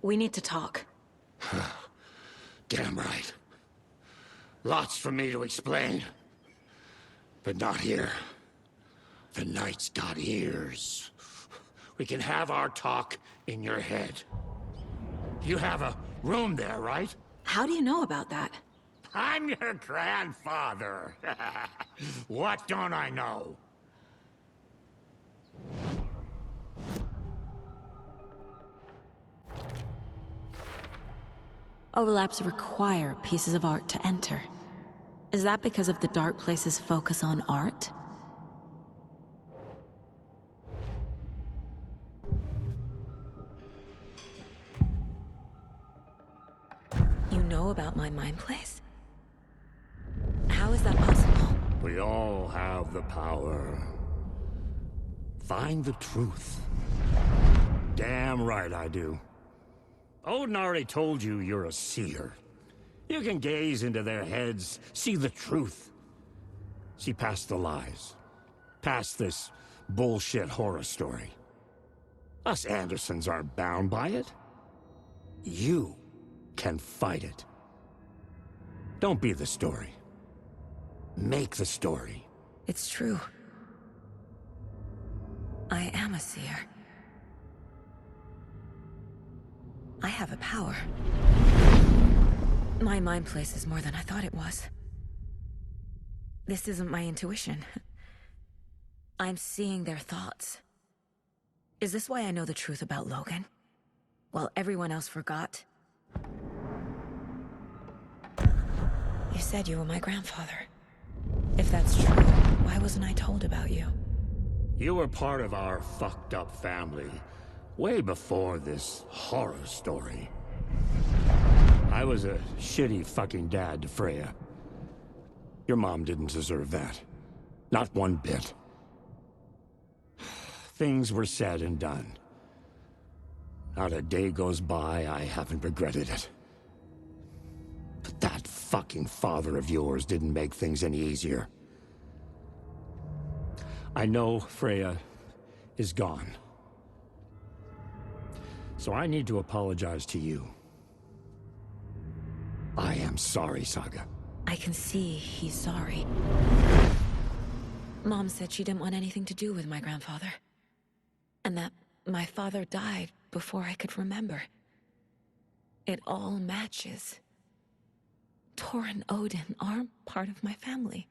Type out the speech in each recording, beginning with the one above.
We need to talk. Damn right. Lots for me to explain. But not here. The night's got ears. We can have our talk in your head. You have a room there, right? How do you know about that? I'm your grandfather. What don't I know? Overlaps require pieces of art to enter. Is that because of the Dark Place's focus on art? You know about my mind place? How is that possible? We all have the power. Find the truth. Damn right I do. Odin already told you you're a seer. You can gaze into their heads, see the truth. See past the lies. Past this bullshit horror story. Us Andersons aren't bound by it. You can fight it. Don't be the story. Make the story. It's true. I am a seer. I have a power. My mind place is more than I thought it was. This isn't my intuition. I'm seeing their thoughts. Is this why I know the truth about Logan? While everyone else forgot? You said you were my grandfather. If that's true, why wasn't I told about you? You were part of our fucked up family, way before this horror story. I was a shitty fucking dad to Freya. Your mom didn't deserve that. Not one bit. Things were said and done. Not a day goes by I haven't regretted it. But that fucking father of yours didn't make things any easier. I know Freya is gone. So I need to apologize to you. I am sorry, Saga. I can see he's sorry. Mom said she didn't want anything to do with my grandfather. And that my father died before I could remember. It all matches. Tor and Odin aren't part of my family.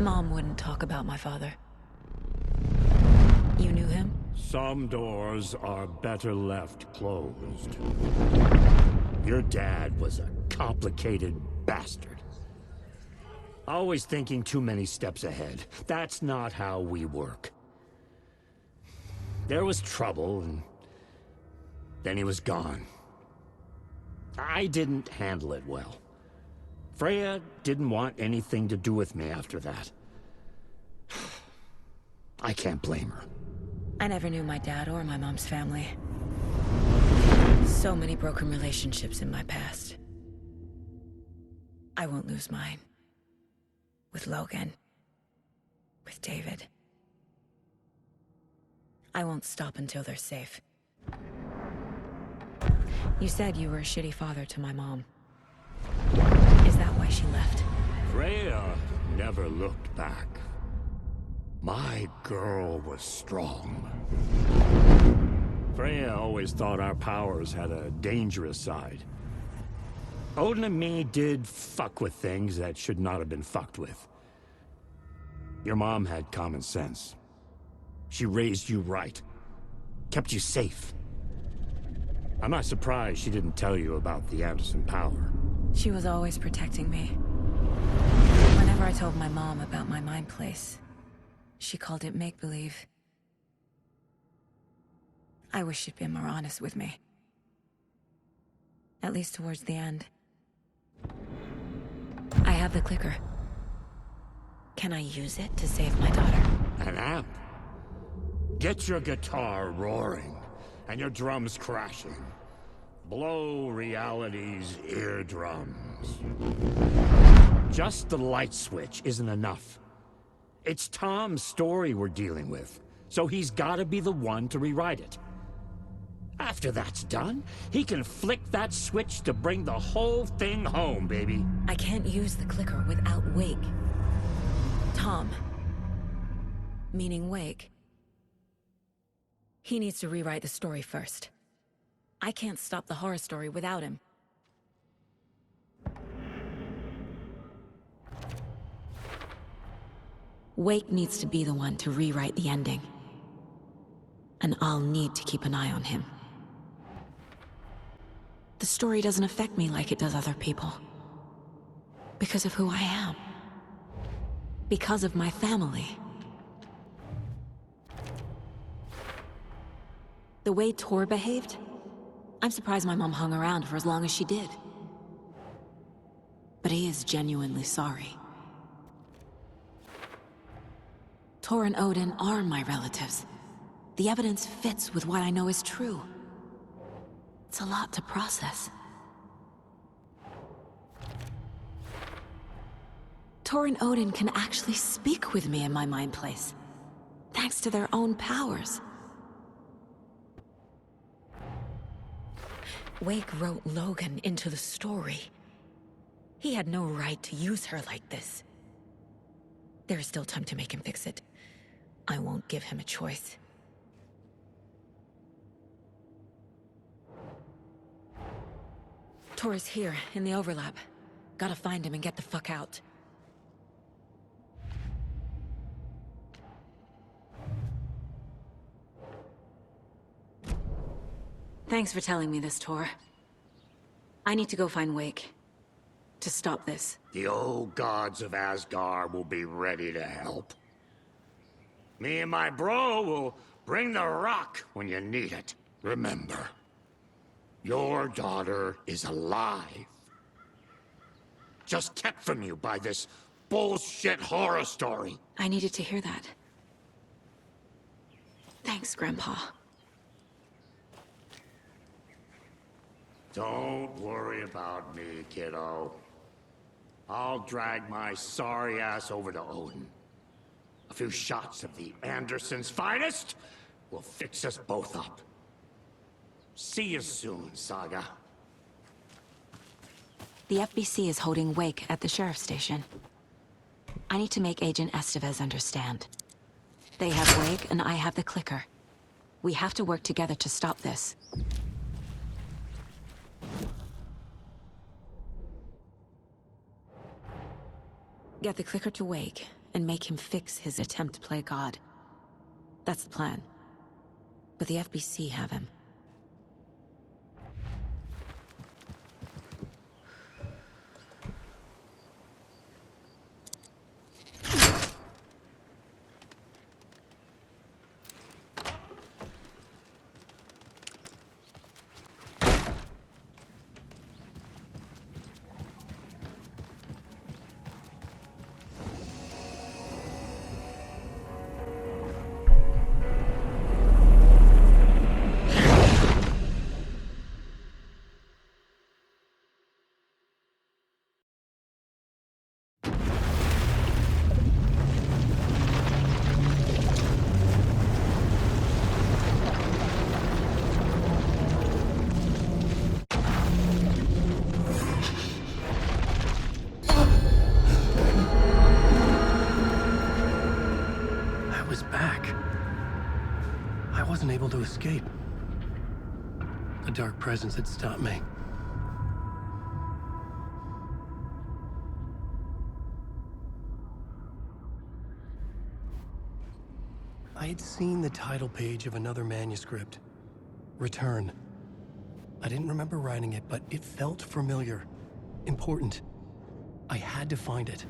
Mom wouldn't talk about my father. You knew him? Some doors are better left closed. Your dad was a complicated bastard. Always thinking too many steps ahead. That's not how we work. There was trouble, and then he was gone. I didn't handle it well. Freya didn't want anything to do with me after that. I can't blame her. I never knew my dad or my mom's family. So many broken relationships in my past. I won't lose mine. With Logan. With David. I won't stop until they're safe. You said you were a shitty father to my mom. Is that why she left? Freya never looked back. My girl was strong. Freya always thought our powers had a dangerous side. Odin and me did fuck with things that should not have been fucked with. Your mom had common sense. She raised you right. Kept you safe. I'm not surprised she didn't tell you about the Anderson power. She was always protecting me. Whenever I told my mom about my mind place, she called it make-believe. I wish she'd been more honest with me. At least towards the end. I have the clicker. Can I use it to save my daughter? An amp? Get your guitar roaring, and your drums crashing. Blow reality's eardrums. Just the light switch isn't enough. It's Tom's story we're dealing with, so he's gotta be the one to rewrite it. After that's done, he can flick that switch to bring the whole thing home, baby. I can't use the clicker without Wake. Tom. Meaning Wake. He needs to rewrite the story first. I can't stop the horror story without him. Wake needs to be the one to rewrite the ending. And I'll need to keep an eye on him. The story doesn't affect me like it does other people. Because of who I am. Because of my family. The way Tor behaved, I'm surprised my mom hung around for as long as she did. But he is genuinely sorry. Tor and Odin are my relatives. The evidence fits with what I know is true. It's a lot to process. Tor and Odin can actually speak with me in my mind place, thanks to their own powers. Wake wrote Logan into the story. He had no right to use her like this. There is still time to make him fix it. I won't give him a choice. Tor is here, in the overlap. Gotta find him and get the fuck out. Thanks for telling me this, Tor. I need to go find Wake. To stop this. The old gods of Asgard will be ready to help. Me and my bro will bring the rock when you need it. Remember, your daughter is alive. Just kept from you by this bullshit horror story. I needed to hear that. Thanks, Grandpa. Don't worry about me, kiddo. I'll drag my sorry ass over to Odin. A few shots of the Anderson's finest will fix us both up. See you soon, Saga. The FBC is holding Wake at the sheriff's station. I need to make Agent Estevez understand. They have Wake and I have the clicker. We have to work together to stop this. Get the clicker to Wake, and make him fix his attempt to play God. That's the plan. But the FBC have him. Able to escape. A dark presence had stopped me. I had seen the title page of another manuscript. Return. I didn't remember writing it, but it felt familiar. Important. I had to find it.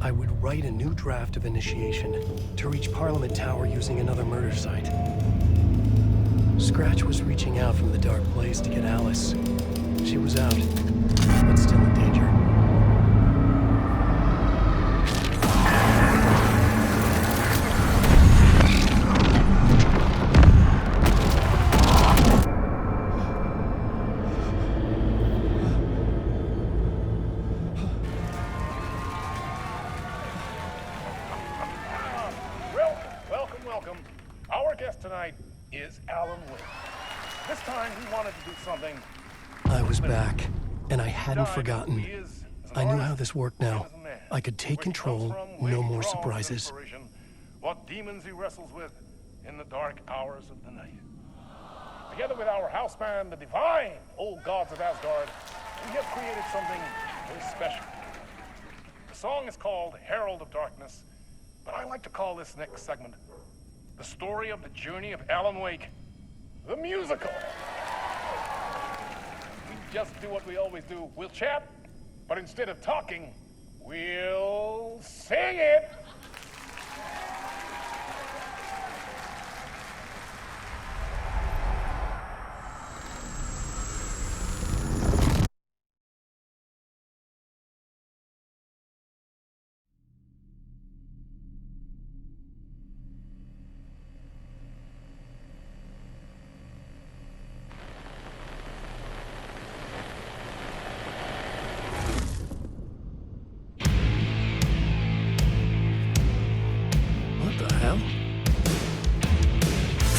I would write a new draft of initiation to reach Parliament Tower using another murder site. Scratch was reaching out from the dark place to get Alice. She was out, but still in danger. is Alan Wake. This time he wanted to do something. I was back, and I hadn't forgotten. I knew how this worked now. I could take control, no more surprises. What demons he wrestles with in the dark hours of the night. Together with our house band, the divine old gods of Asgard, we have created something very special. The song is called Herald of Darkness, but I like to call this next segment the story of the journey of Alan Wake, the musical. We just do what we always do. We'll chat, but instead of talking, we'll sing it.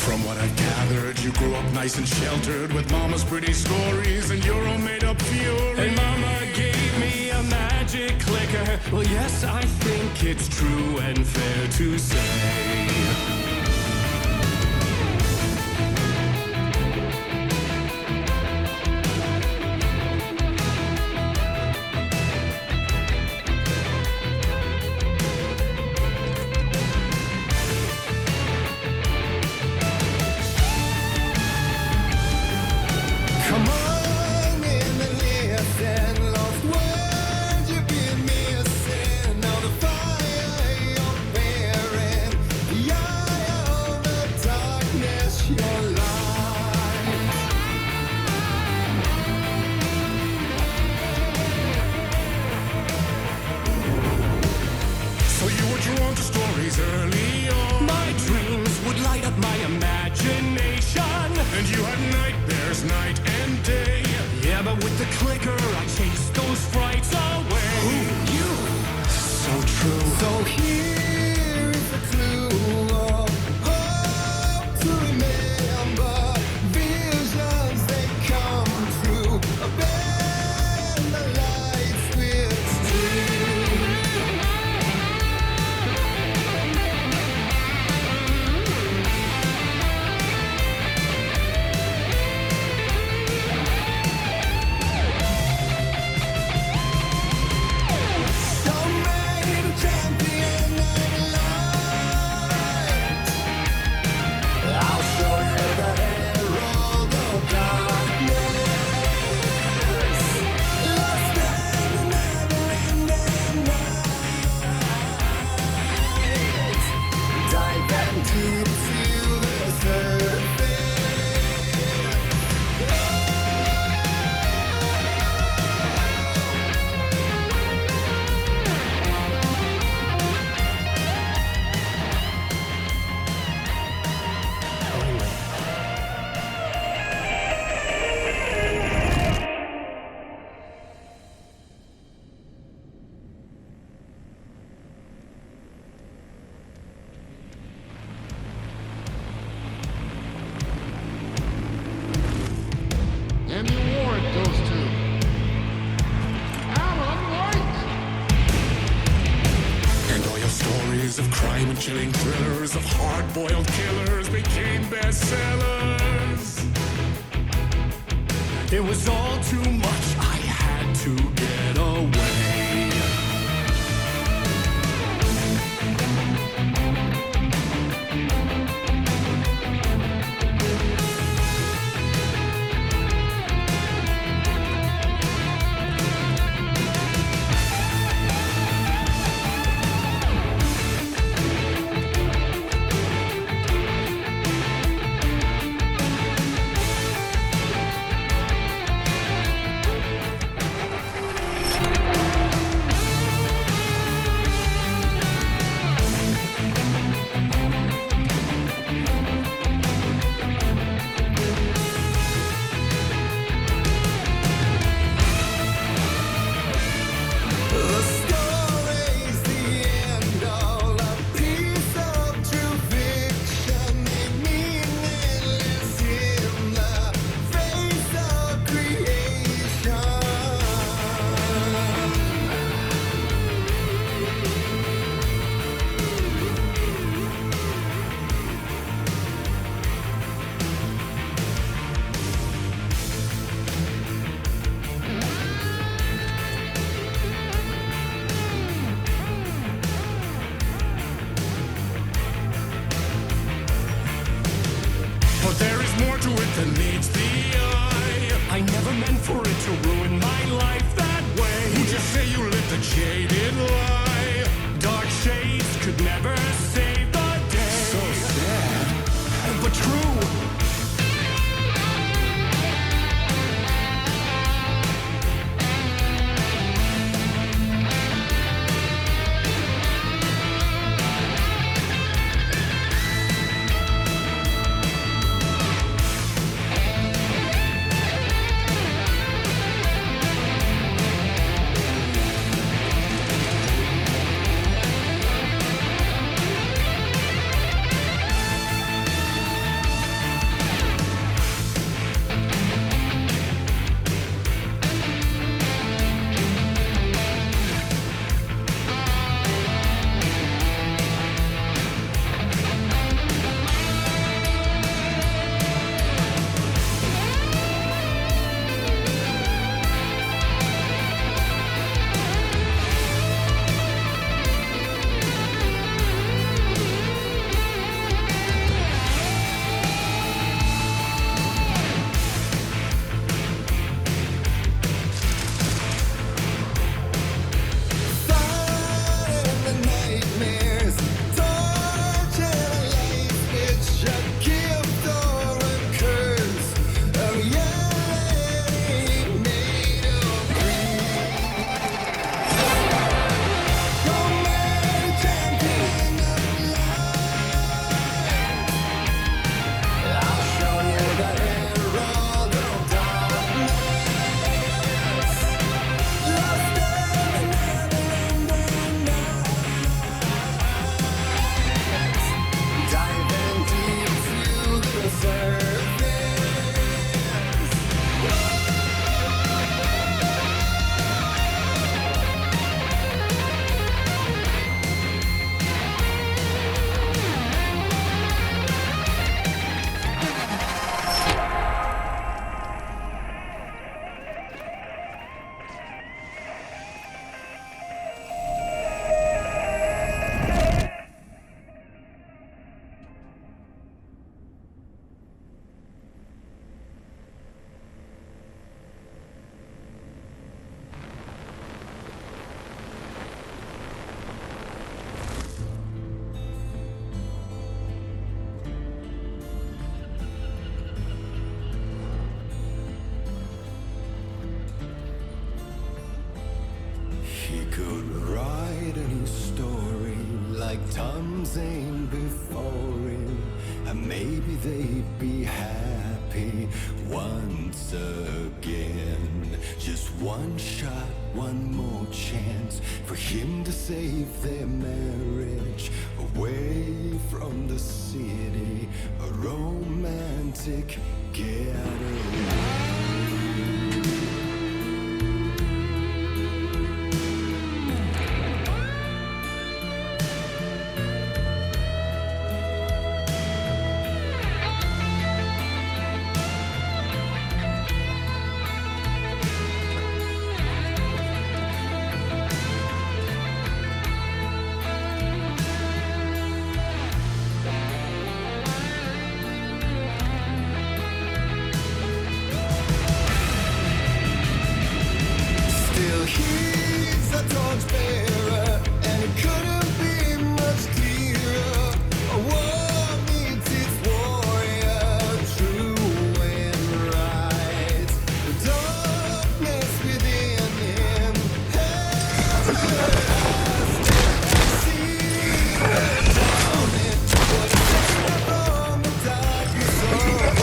From what I've gathered, you grew up nice and sheltered with mama's pretty stories and your own made-up fury. And mama gave me a magic clicker. Well, yes, I think it's true and fair to say. Early on, my dreams would light up my imagination, and you had nightmares night and day. Yeah, but with the clicker, I chased those frights away. Who you? So true. So here is the clue of hope to remember. Visions, they come true. Bend the lights with string. And the award goes to Alan Wake! And all your stories of crime and chilling thrillers of hard-boiled killers became bestsellers. It was all too much, I had to get away. could write a new story like Tom's ain't before him, and maybe they'd be happy once again. Just one shot, one more chance for him to save their marriage, away from the city, a romantic getaway. He's a torchbearer, and it couldn't be much clearer. A war meets its warrior, true and right. The darkness within him has seen down it, but it's from the darkness of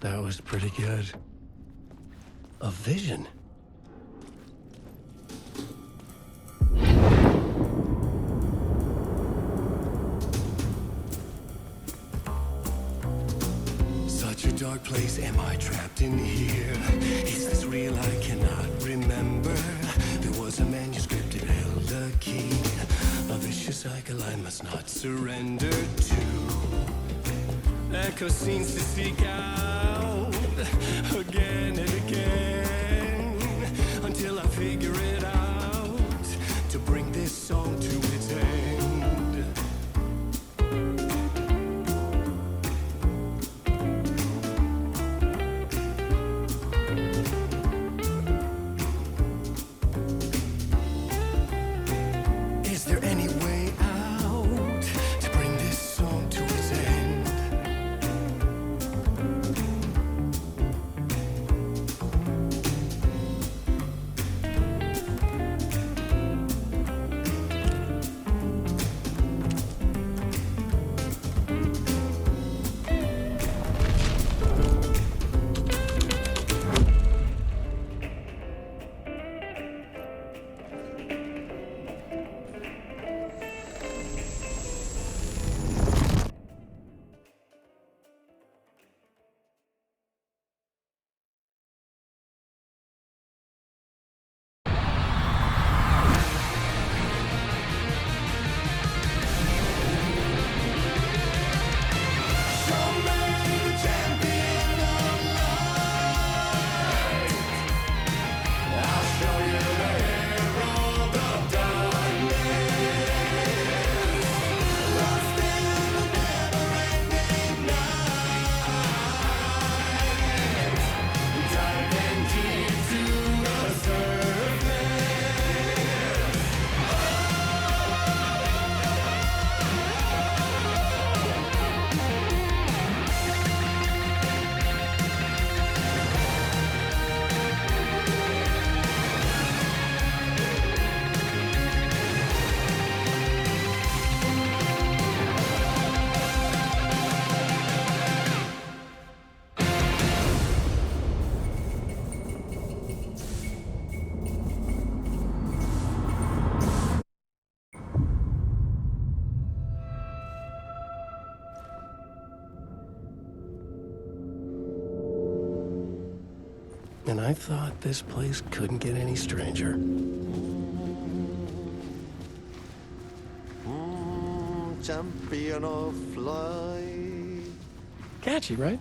That was pretty good. A vision. Such a dark place, am I trapped in here? Is this real? I cannot remember. There was a manuscript surrender to. Echo scenes to seek out again and again until I figure it out to bring this song to its end. Is there any way out to bring this song to its end? And I thought this place couldn't get any stranger. Champion of light. Catchy, right?